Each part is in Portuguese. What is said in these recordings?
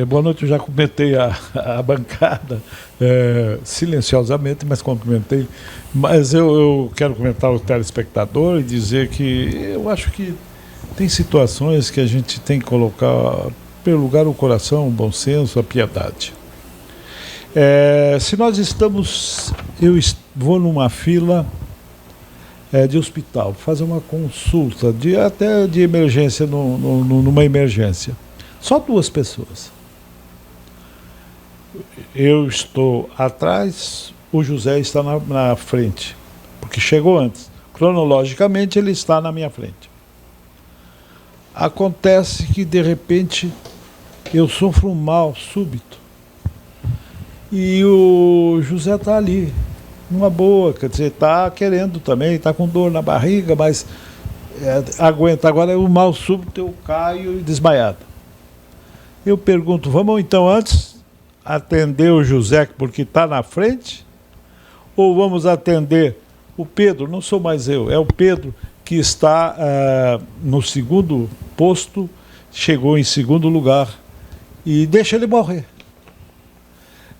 Boa noite, eu já cumprimentei a bancada silenciosamente, mas cumprimentei. Mas eu quero comentar o telespectador e dizer que eu acho que tem situações que a gente tem que colocar, pelo lugar, o coração, o bom senso, a piedade. Se nós vou numa fila de hospital, fazer uma consulta, até de emergência, numa emergência. Só 2 pessoas. Eu estou atrás, o José está na frente, porque chegou antes. Cronologicamente, ele está na minha frente. Acontece que, de repente, eu sofro um mal súbito. E o José está ali, numa boa, quer dizer, está querendo também, está com dor na barriga, mas aguenta. Agora, o mal súbito, eu caio desmaiado. Eu pergunto, vamos então antes atender o José porque está na frente? Ou vamos atender o Pedro? Não sou mais eu, é o Pedro que está no segundo posto, chegou em segundo lugar, e deixa ele morrer.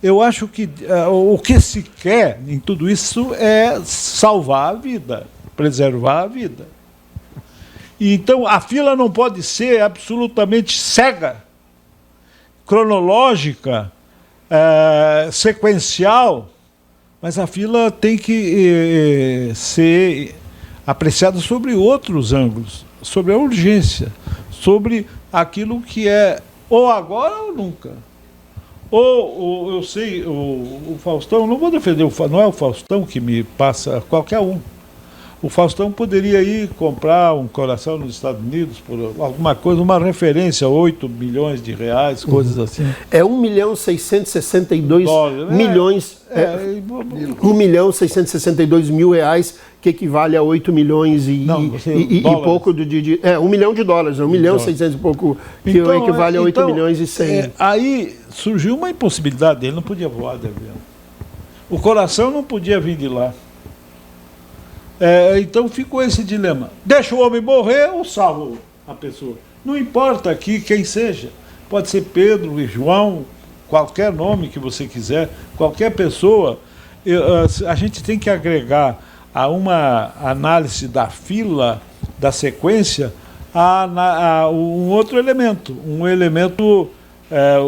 Eu acho que o que se quer em tudo isso é salvar a vida, preservar a vida. E então a fila não pode ser absolutamente cega, cronológica, sequencial, mas a fila tem que ser apreciada sobre outros ângulos, sobre a urgência, sobre aquilo que é ou agora ou nunca. Ou eu sei, o Faustão, não vou defender, não é o Faustão que me passa, qualquer um. O Faustão poderia ir comprar um coração nos Estados Unidos por alguma coisa, uma referência, 8 milhões de reais, coisas assim. É 1.662 milhões, 1.662 mil reais, que equivale a 8 milhões e pouco de 1 milhão de dólares, 1.600.000 e pouco, que equivale a 8 milhões e 100. Aí surgiu uma impossibilidade, ele não podia voar de avião. O coração não podia vir de lá. Então ficou esse dilema. Deixa o homem morrer ou salvo a pessoa? Não importa aqui quem seja. Pode ser Pedro e João, qualquer nome que você quiser, qualquer pessoa. A gente tem que agregar a uma análise da fila, da sequência, um outro elemento, um elemento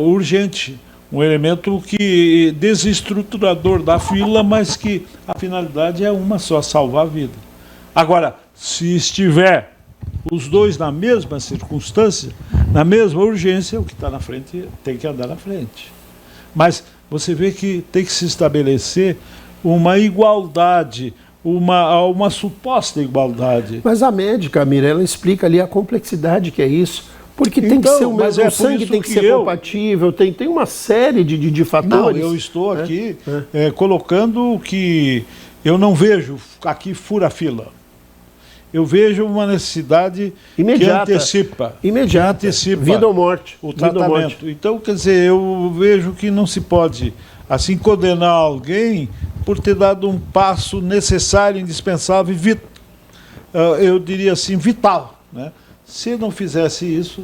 urgente, um elemento que desestruturador da fila, mas que a finalidade é uma só, salvar a vida. Agora, se estiver os dois na mesma circunstância, na mesma urgência, o que está na frente tem que andar na frente. Mas você vê que tem que se estabelecer uma igualdade, uma suposta igualdade. Mas a médica, Mirella, explica ali a complexidade que é isso. Porque tem que ser o mesmo, o sangue tem que ser compatível, tem uma série de fatores. Não, eu estou aqui colocando que eu não vejo aqui fura-fila. Eu vejo uma necessidade imediata, que antecipa. Imediata, vida ou morte. O tratamento. Então, quer dizer, eu vejo que não se pode, assim, condenar alguém por ter dado um passo necessário, indispensável, eu diria assim, vital, né? Se não fizesse isso,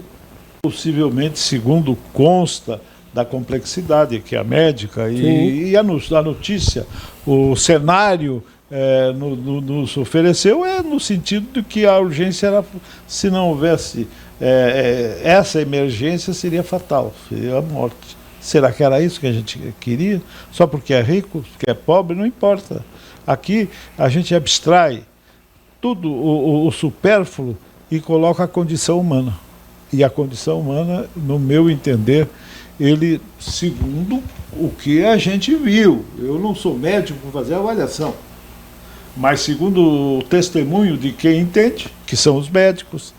possivelmente, segundo consta da complexidade que a médica e a notícia, o cenário nos ofereceu, no sentido de que a urgência era, se não houvesse essa emergência, seria fatal, seria a morte. Será que era isso que a gente queria? Só porque é rico, porque é pobre, não importa. Aqui a gente abstrai tudo o supérfluo e coloca a condição humana. E a condição humana, no meu entender, ele, segundo o que a gente viu, eu não sou médico para fazer avaliação, mas segundo o testemunho de quem entende, que são os médicos,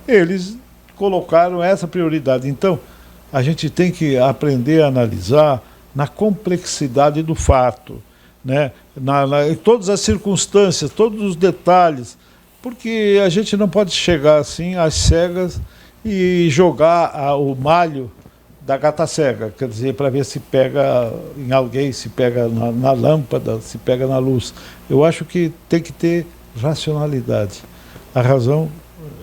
eles colocaram essa prioridade. Então, a gente tem que aprender a analisar na complexidade do fato, né? Em todas as circunstâncias, todos os detalhes, porque a gente não pode chegar assim às cegas e jogar o malho da gata cega, quer dizer, para ver se pega em alguém, se pega na lâmpada, se pega na luz. Eu acho que tem que ter racionalidade. A razão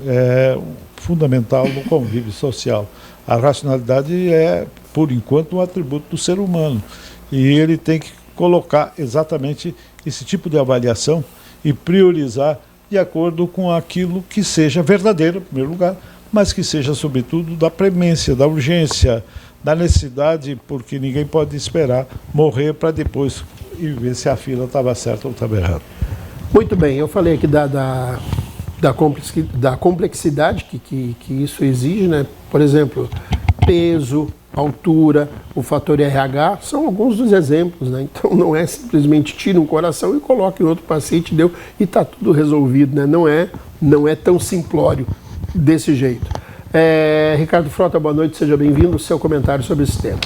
é fundamental no convívio social. A racionalidade é, por enquanto, um atributo do ser humano. E ele tem que colocar exatamente esse tipo de avaliação e priorizar de acordo com aquilo que seja verdadeiro, em primeiro lugar, mas que seja, sobretudo, da premência, da urgência, da necessidade, porque ninguém pode esperar morrer para depois ir ver se a fila estava certa ou estava errada. Muito bem, eu falei aqui da complexidade que isso exige, né? Por exemplo, peso, altura, o fator RH, são alguns dos exemplos, né? Então não é simplesmente tira um coração e coloca em outro paciente, deu, e está tudo resolvido, né? Não é tão simplório desse jeito. Ricardo Frota, boa noite, seja bem-vindo, seu comentário sobre esse tema.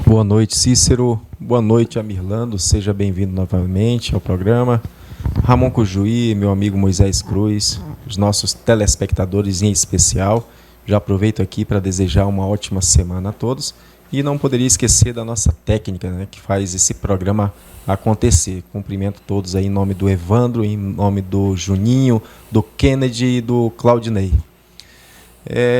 Boa noite, Cícero. Boa noite, Amirlando, seja bem-vindo novamente ao programa. Ramon Cujuí, meu amigo Moisés Cruz, os nossos telespectadores em especial. Já aproveito aqui para desejar uma ótima semana a todos e não poderia esquecer da nossa técnica, né, que faz esse programa acontecer. Cumprimento todos aí em nome do Evandro, em nome do Juninho, do Kennedy e do Claudinei.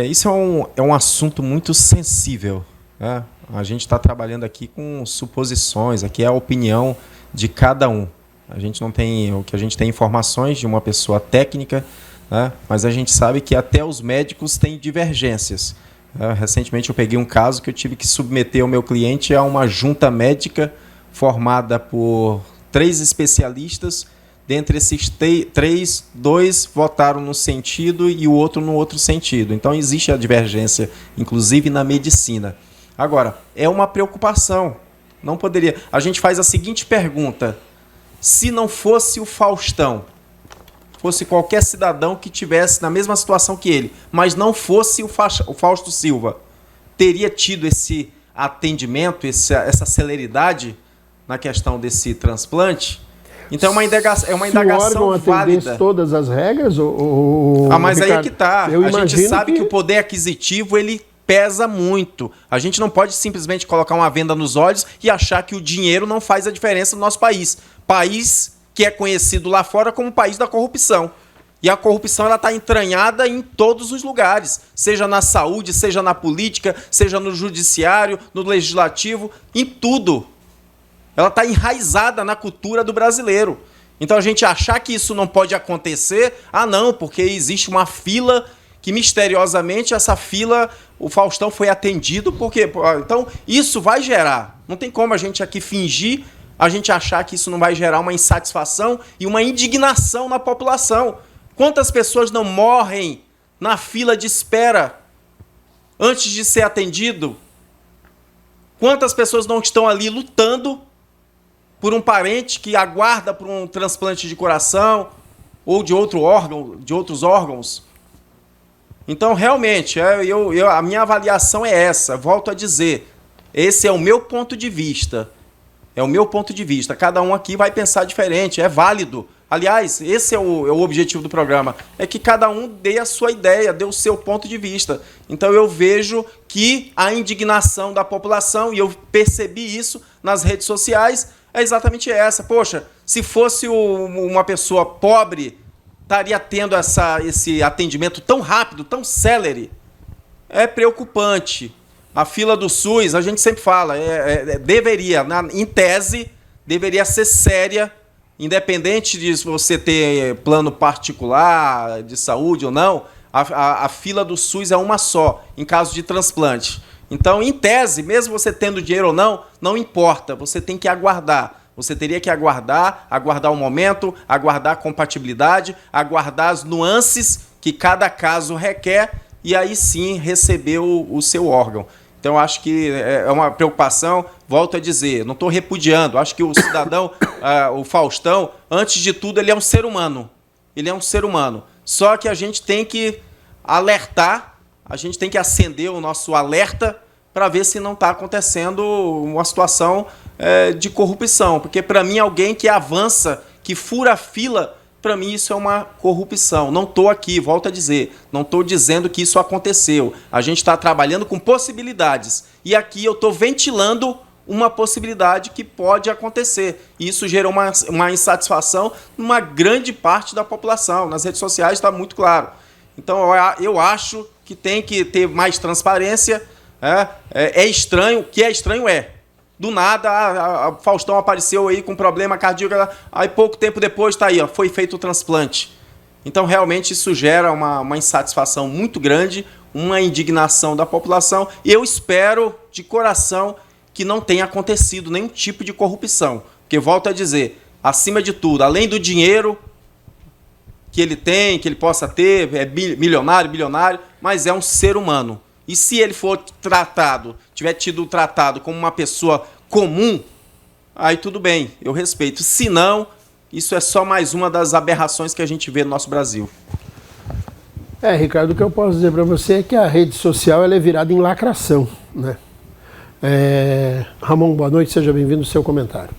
Isso é um assunto muito sensível, né? A gente está trabalhando aqui com suposições, aqui é a opinião de cada um. A gente não tem, o que a gente tem informações de uma pessoa técnica, né? Mas a gente sabe que até os médicos têm divergências. Recentemente eu peguei um caso que eu tive que submeter o meu cliente a uma junta médica formada por 3 especialistas. Dentre esses 3, 2 votaram num sentido e o outro no outro sentido. Então existe a divergência, inclusive na medicina. Agora, é uma preocupação. Não poderia. A gente faz a seguinte pergunta: se não fosse o Faustão, fosse qualquer cidadão que tivesse na mesma situação que ele, mas não fosse o Fausto Silva, teria tido esse atendimento, essa celeridade na questão desse transplante? Então é uma indagação válida. Se o órgão atendesse todas as regras, mas Ricardo, aí é que está. A gente sabe que o poder aquisitivo ele pesa muito. A gente não pode simplesmente colocar uma venda nos olhos e achar que o dinheiro não faz a diferença no nosso país. País que é conhecido lá fora como o país da corrupção. E a corrupção está entranhada em todos os lugares, seja na saúde, seja na política, seja no judiciário, no legislativo, em tudo. Ela está enraizada na cultura do brasileiro. Então a gente achar que isso não pode acontecer, não, porque existe uma fila que misteriosamente essa fila, o Faustão foi atendido, porque então isso vai gerar. Não tem como a gente aqui fingir, a gente achar que isso não vai gerar uma insatisfação e uma indignação na população. Quantas pessoas não morrem na fila de espera antes de ser atendido? Quantas pessoas não estão ali lutando por um parente que aguarda por um transplante de coração ou de outro órgão, de outros órgãos? Então, realmente, a minha avaliação é essa. Volto a dizer, esse é o meu ponto de vista. É o meu ponto de vista. Cada um aqui vai pensar diferente, é válido. Aliás, esse é o objetivo do programa, é que cada um dê a sua ideia, dê o seu ponto de vista. Então eu vejo que a indignação da população, e eu percebi isso nas redes sociais, é exatamente essa. Poxa, se fosse uma pessoa pobre, estaria tendo esse atendimento tão rápido, tão célere. É preocupante. A fila do SUS, a gente sempre fala, deveria, em tese, deveria ser séria, independente de você ter plano particular de saúde ou não, a fila do SUS é uma só, em caso de transplante. Então, em tese, mesmo você tendo dinheiro ou não, não importa, você tem que aguardar. Você teria que aguardar o momento, aguardar a compatibilidade, aguardar as nuances que cada caso requer e aí sim receber o seu órgão. Então, acho que é uma preocupação, volto a dizer, não estou repudiando, acho que o cidadão, o Faustão, antes de tudo, ele é um ser humano. Ele é um ser humano. Só que a gente tem que alertar, a gente tem que acender o nosso alerta para ver se não está acontecendo uma situação de corrupção. Porque, para mim, alguém que avança, que fura a fila, para mim isso é uma corrupção. Não estou aqui, volto a dizer, não estou dizendo que isso aconteceu. A gente está trabalhando com possibilidades. E aqui eu estou ventilando uma possibilidade que pode acontecer. E isso gerou uma insatisfação numa grande parte da população. Nas redes sociais está muito claro. Então eu acho que tem que ter mais transparência. É estranho, o que é estranho do nada, a Faustão apareceu aí com problema cardíaco, aí pouco tempo depois está aí, foi feito o transplante. Então, realmente, isso gera uma insatisfação muito grande, uma indignação da população, e eu espero, de coração, que não tenha acontecido nenhum tipo de corrupção. Porque, volto a dizer, acima de tudo, além do dinheiro que ele tem, que ele possa ter, é bilionário, mas é um ser humano. E se ele for tiver tido tratado como uma pessoa comum, aí tudo bem, eu respeito. Se não, isso é só mais uma das aberrações que a gente vê no nosso Brasil. Ricardo, o que eu posso dizer para você é que a rede social ela é virada em lacração, né? Ramon, boa noite, seja bem-vindo ao seu comentário.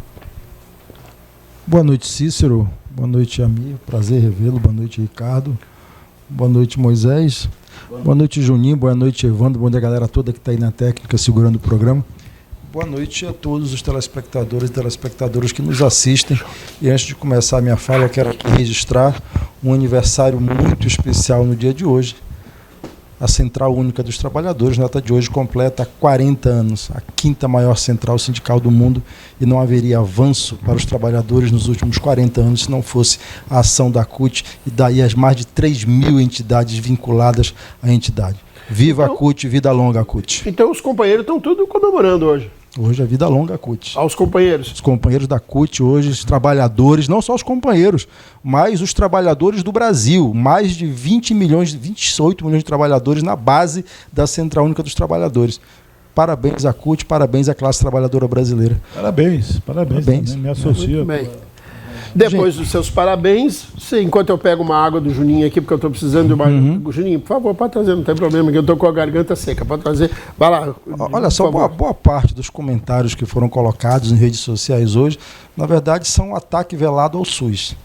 Boa noite, Cícero. Boa noite, Amir. Prazer revê-lo. Boa noite, Ricardo. Boa noite, Moisés. Boa noite, Juninho. Boa noite, Evandro. Boa noite, a galera toda que está aí na técnica segurando o programa. Boa noite a todos os telespectadores e telespectadoras que nos assistem. E antes de começar a minha fala, eu quero aqui registrar um aniversário muito especial no dia de hoje. A Central Única dos Trabalhadores, na data de hoje, completa 40 anos, a 5ª maior central sindical do mundo, e não haveria avanço para os trabalhadores nos últimos 40 anos se não fosse a ação da CUT e daí as mais de 3.000 entidades vinculadas à entidade. Viva a CUT, vida longa a CUT. Então os companheiros estão tudo comemorando hoje. Hoje é vida longa a CUT. Aos companheiros. Os companheiros da CUT hoje, os trabalhadores, não só os companheiros, mas os trabalhadores do Brasil. Mais de 28 milhões de trabalhadores na base da Central Única dos Trabalhadores. Parabéns à CUT, parabéns à classe trabalhadora brasileira. Parabéns. Me associo. Muito bem. Depois dos seus parabéns, enquanto eu pego uma água do Juninho aqui, porque eu estou precisando de uma... Juninho, por favor, pode trazer, não tem problema, que eu estou com a garganta seca, pode trazer. Vai lá. Olha só, boa parte dos comentários que foram colocados em redes sociais hoje, na verdade, são um ataque velado ao SUS,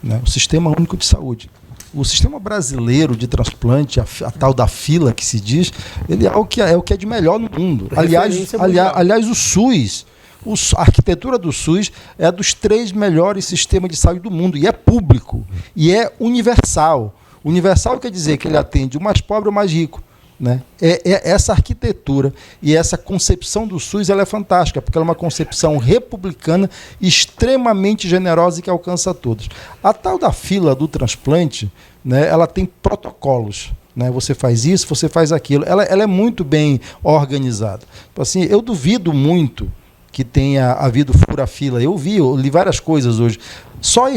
né? O Sistema Único de Saúde. O sistema brasileiro de transplante, a tal da fila que se diz, ele é o que é de melhor no mundo. Aliás, o SUS... A arquitetura do SUS é dos 3 melhores sistemas de saúde do mundo, e é público, e é universal. Universal quer dizer que ele atende o mais pobre ou o mais rico, né? Essa arquitetura e essa concepção do SUS ela é fantástica, porque ela é uma concepção republicana extremamente generosa e que alcança todos. A tal da fila do transplante, né, ela tem protocolos. Né? Você faz isso, você faz aquilo. Ela é muito bem organizada. Então, assim, eu duvido muito que tenha havido fura-fila. Eu li várias coisas hoje. Só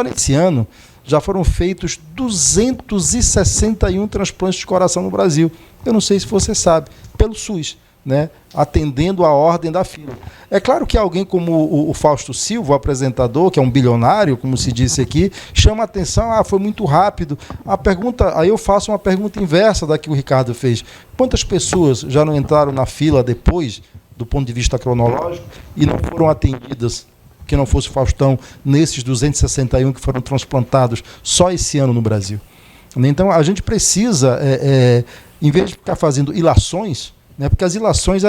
nesse ano já foram feitos 261 transplantes de coração no Brasil. Eu não sei se você sabe, pelo SUS, né? Atendendo a ordem da fila. É claro que alguém como o Fausto Silva, o apresentador, que é um bilionário, como se disse aqui, chama a atenção, foi muito rápido. Aí eu faço uma pergunta inversa da que o Ricardo fez. Quantas pessoas já não entraram na fila depois, do ponto de vista cronológico, e não foram atendidas, que não fosse Faustão, nesses 261 que foram transplantados só esse ano no Brasil? Então, a gente precisa, em vez de ficar fazendo ilações, né, porque as ilações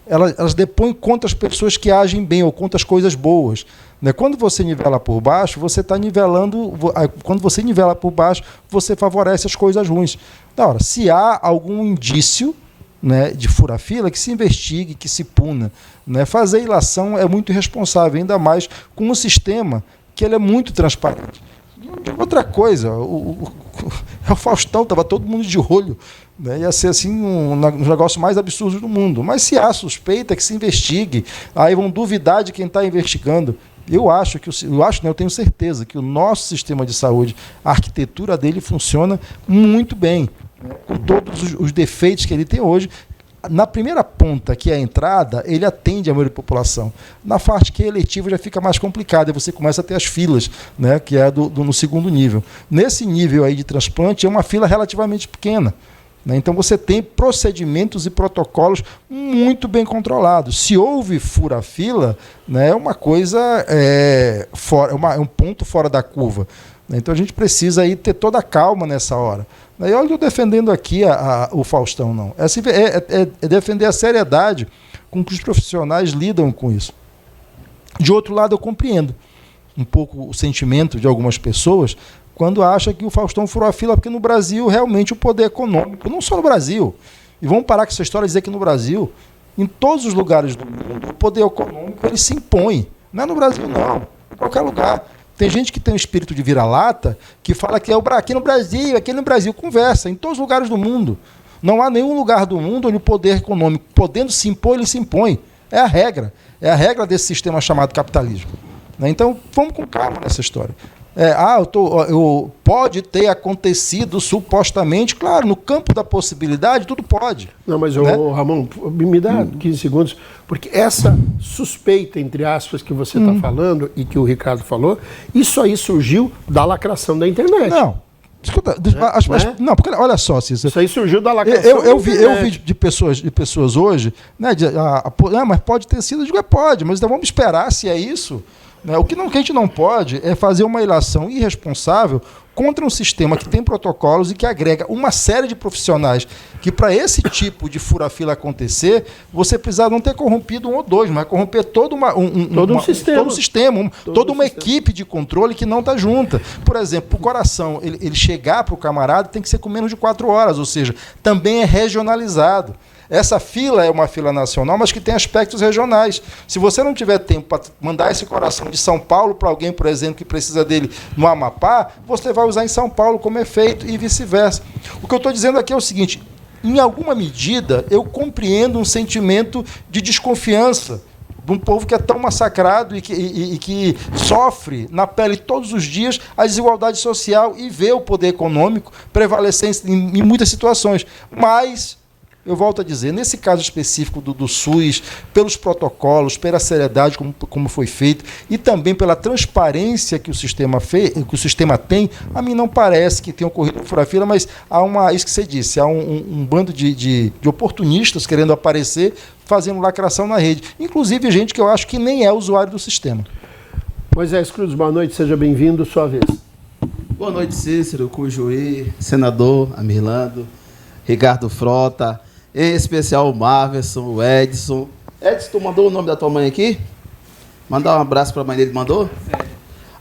elas depõem contra as pessoas que agem bem ou contra as coisas boas. Né? Quando você nivela por baixo, você está nivelando. Quando você nivela por baixo, você favorece as coisas ruins. Ora, se há algum indício, né, de fura-fila, que se investigue, que se puna. Né? Fazer ilação é muito irresponsável, ainda mais com um sistema que ele é muito transparente. Outra coisa, o Faustão, estava todo mundo de olho, né? Ia ser assim um negócio mais absurdo do mundo. Mas se há suspeita, que se investigue, aí vão duvidar de quem está investigando. Eu tenho certeza que o nosso sistema de saúde, a arquitetura dele funciona muito bem, com todos os defeitos que ele tem hoje. Na primeira ponta, que é a entrada, ele atende a maioria da população. Na parte que é eletiva já fica mais complicado, e você começa a ter as filas, né, que é no segundo nível. Nesse nível aí de transplante, é uma fila relativamente pequena. Né? Então você tem procedimentos e protocolos muito bem controlados. Se houve fura-fila, né, é uma coisa, é um ponto fora da curva. Então a gente precisa aí ter toda a calma nessa hora. E olha eu defendendo aqui o Faustão, não. É defender a seriedade com que os profissionais lidam com isso. De outro lado, eu compreendo um pouco o sentimento de algumas pessoas quando acha que o Faustão furou a fila, porque no Brasil, realmente, o poder econômico, não só no Brasil, e vamos parar com essa história de dizer que no Brasil, em todos os lugares do mundo, o poder econômico ele se impõe. Não é no Brasil, não. Em qualquer lugar. Tem gente que tem um espírito de vira-lata, que fala que é aqui no Brasil. Conversa, em todos os lugares do mundo. Não há nenhum lugar do mundo onde o poder econômico, podendo se impor, ele se impõe. É a regra. É a regra desse sistema chamado capitalismo. Então, vamos com calma nessa história. Pode ter acontecido supostamente, claro, no campo da possibilidade, tudo pode. Não, mas, né? Ramon, me dá 15 segundos, porque essa suspeita, entre aspas, que você está falando e que o Ricardo falou, isso aí surgiu da lacração da internet. Não. Escuta, não, porque olha só, Cícero. Isso aí surgiu da lacração. Eu vi de pessoas hoje, né, mas pode ter sido, eu digo, pode, mas então vamos esperar se é isso. O que a gente não pode é fazer uma ilação irresponsável contra um sistema que tem protocolos e que agrega uma série de profissionais que, para esse tipo de fura-fila acontecer, você precisa não ter corrompido um ou dois, mas corromper todo um sistema, toda uma equipe de controle que não está junta. Por exemplo, o coração, ele chegar para o camarada tem que ser com menos de 4 horas, ou seja, também é regionalizado. Essa fila é uma fila nacional, mas que tem aspectos regionais. Se você não tiver tempo para mandar esse coração de São Paulo para alguém, por exemplo, que precisa dele no Amapá, você vai usar em São Paulo como efeito e vice-versa. O que eu estou dizendo aqui é o seguinte, em alguma medida, eu compreendo um sentimento de desconfiança de um povo que é tão massacrado e que sofre na pele todos os dias a desigualdade social e vê o poder econômico prevalecer em muitas situações. Mas eu volto a dizer, nesse caso específico do SUS, pelos protocolos, pela seriedade como foi feito e também pela transparência que o sistema tem, a mim não parece que tenha ocorrido um fura-fila, mas há isso que você disse, há um bando de oportunistas querendo aparecer, fazendo lacração na rede. Inclusive gente que eu acho que nem é usuário do sistema. Moisés Cruz, boa noite, seja bem-vindo, sua vez. Boa noite, Cícero, Cujuí, senador Amirlando, Ricardo Frota, em especial o Marverson, o Edson. Edson, tu mandou o nome da tua mãe aqui? Mandar um abraço para a mãe dele, mandou?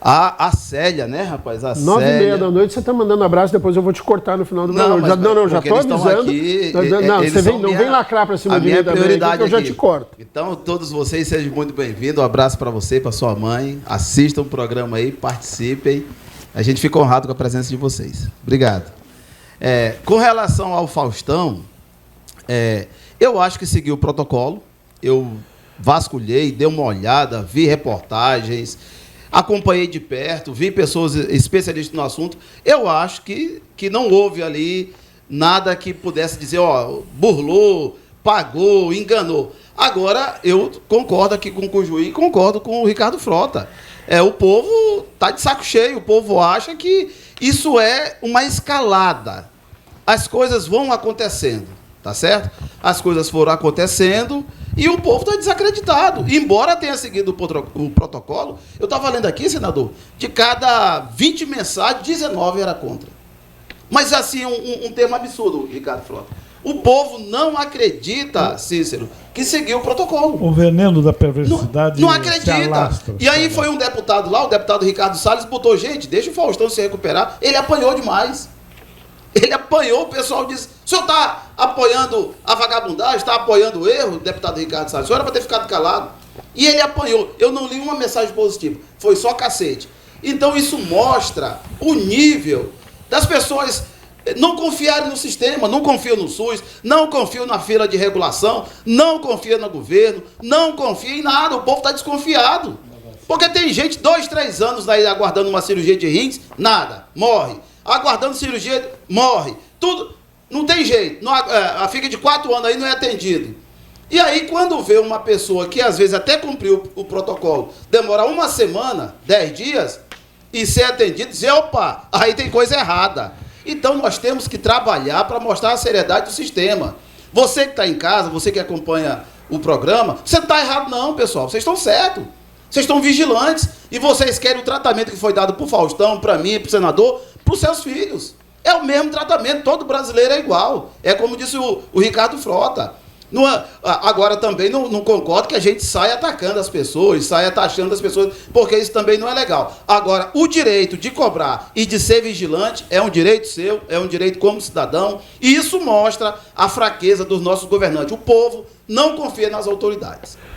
A Célia, né, rapaz? A 9h30 da noite, você está mandando abraço, depois eu vou te cortar no final do programa. Já estou avisando. Aqui, não vem lacrar para cima de mim também, que eu já te corto. Então, todos vocês sejam muito bem-vindos. Um abraço para você e para sua mãe. Assistam o programa aí, participem. A gente fica honrado com a presença de vocês. Obrigado. Com relação ao Faustão, eu acho que seguiu o protocolo. Eu vasculhei, dei uma olhada, vi reportagens, acompanhei de perto, vi pessoas especialistas no assunto. Eu acho que não houve ali nada que pudesse dizer, burlou, pagou, enganou. Agora, eu concordo aqui com o Cujuí, concordo com o Ricardo Frota. O povo está de saco cheio, o povo acha que isso é uma escalada. As coisas vão acontecendo, tá certo? As coisas foram acontecendo e o povo está desacreditado. Embora tenha seguido o protocolo, eu estava lendo aqui, senador, de cada 20 mensagens, 19 era contra. Mas, assim, um termo absurdo, Ricardo Frota. O povo não acredita, Cícero, que seguiu o protocolo. O veneno da perversidade. Não acredita. E aí foi um deputado lá, o deputado Ricardo Salles, botou, gente, deixa o Faustão se recuperar. Ele apanhou demais. Ele apanhou, o pessoal disse, o senhor está apoiando a vagabundagem, está apoiando o erro, deputado Ricardo Salles, o senhor era para ter ficado calado. E ele apanhou. Eu não li uma mensagem positiva, foi só cacete. Então isso mostra o nível das pessoas não confiarem no sistema, não confiam no SUS, não confiam na fila de regulação, não confiam no governo, não confiam em nada, o povo está desconfiado. Porque tem gente 2, 3 anos aí aguardando uma cirurgia de rins, nada, morre. Aguardando cirurgia, morre. Tudo, não tem jeito. Fica de 4 anos aí, não é atendido. E aí, quando vê uma pessoa que às vezes até cumpriu o protocolo, demora 1 semana, 10 dias, e ser atendido, dizer, opa, aí tem coisa errada. Então, nós temos que trabalhar para mostrar a seriedade do sistema. Você que está em casa, você que acompanha o programa, você não está errado não, pessoal. Vocês estão certos. Vocês estão vigilantes. E vocês querem o tratamento que foi dado para o Faustão, para mim, para o senador, para os seus filhos. É o mesmo tratamento, todo brasileiro é igual. É como disse o Ricardo Frota. Agora também não concordo que a gente saia atacando as pessoas, saia taxando as pessoas, porque isso também não é legal. Agora, o direito de cobrar e de ser vigilante é um direito seu, é um direito como cidadão, e isso mostra a fraqueza dos nossos governantes. O povo não confia nas autoridades.